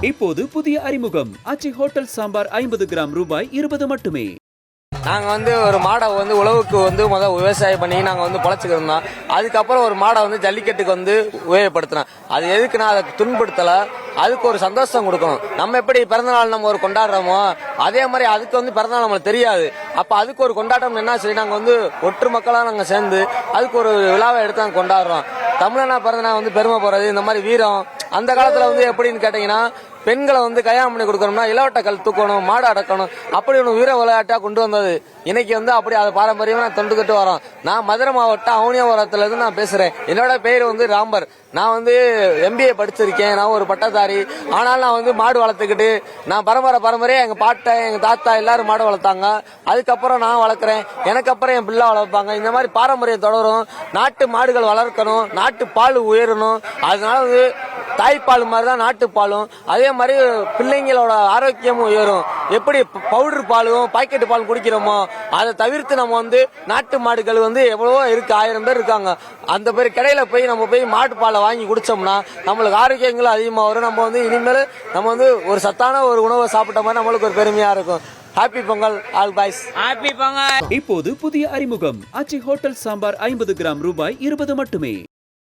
இப்போது புதிய அறிமுகம் ஆச்சி ஹோட்டல் சாம்பார் 50 கிராம் ரூபாய் 20 மட்டுமே. நாங்கள் ஒரு மாடை உழவுக்கு முதல் விவசாயம் பண்ணி நாங்கள் பொழைச்சிக்கிருந்தோம். அதுக்கப்புறம் ஒரு மாடை ஜல்லிக்கட்டுக்கு உபயோகப்படுத்தினோம். அது எதுக்குன்னா அதை துன்படுத்தலை, அதுக்கு ஒரு சந்தோஷம் கொடுக்கணும். நம்ம எப்படி பிறந்தநாள் நம்ம ஒரு கொண்டாடுறோமோ அதே மாதிரி அதுக்கு பிறந்தநாள் நம்மளுக்கு தெரியாது. அப்போ அதுக்கு ஒரு கொண்டாட்டம் என்ன சரி நாங்கள் ஒற்று மக்களாக நாங்கள் சேர்ந்து அதுக்கு ஒரு விழாவை எடுத்து நாங்கள் கொண்டாடுறோம். தமிழனா பிறந்தநாள் பெருமை போகிறது, இந்த மாதிரி வீரம் அந்த காலத்தில் எப்படின்னு கேட்டிங்கன்னா பெண்களை கல்யாணம் பண்ணி கொடுக்கணும்னா இளவட்ட கல் தூக்கணும், மாடு அடக்கணும், அப்படி ஒன்று வீர விளையாட்டாக கொண்டு வந்தது. இன்னைக்கு அப்படி அதை பாரம்பரியமாக நான் தொண்டுகிட்டு வரோம். நான் மதுரை மாவட்டம் அவனியாபுரத்துலேருந்து நான் பேசுகிறேன். என்னோட பேர் ராம்பர். நான் MBA படிச்சிருக்கேன். நான் ஒரு பட்டதாரி. ஆனால் நான் மாடு வளர்த்துக்கிட்டு நான் பரம்பரையாக எங்கள் பாட்டை எங்கள் தாத்தா எல்லாரும் மாடு வளர்த்தாங்க. அதுக்கப்புறம் நான் வளர்க்குறேன், எனக்கு அப்புறம் என் பிள்ளை வளர்ப்பாங்க. இந்த மாதிரி பாரம்பரியம் தொடரும். நாட்டு மாடுகள் வளர்க்கணும், நாட்டு பால் உயரணும். அதனால தாய்ப்பால் மாதிரி தான் நாட்டுப்பாலும், அதே மாதிரி பிள்ளைங்களோட ஆரோக்கியமும் உயரும். எப்படி பவுடர் பாலும் பாக்கெட் பால் குடிக்கிறோமோ அதை தவிர்த்து நம்ம நாட்டு மாடுகள் எவ்வளவோ இருக்கு, 1000 பேர் இருக்காங்க. அந்த பேர் கடையில போய் நம்ம போய் மாட்டு பாலை வாங்கி குடிச்சோம்னா நம்மளுக்கு ஆரோக்கியங்கள் அதிகமாக வரும். நம்ம இனிமேல் நம்ம ஒரு சத்தான ஒரு உணவை சாப்பிட்ட மாதிரி நம்மளுக்கு ஒரு பெருமையா இருக்கும். Happy Pongal all boys. Happy Pongal. இப்போது புதிய அறிமுகம் ஆச்சி ஹோட்டல் சாம்பார் 50 கிராம் ரூபாய் 20 மட்டுமே.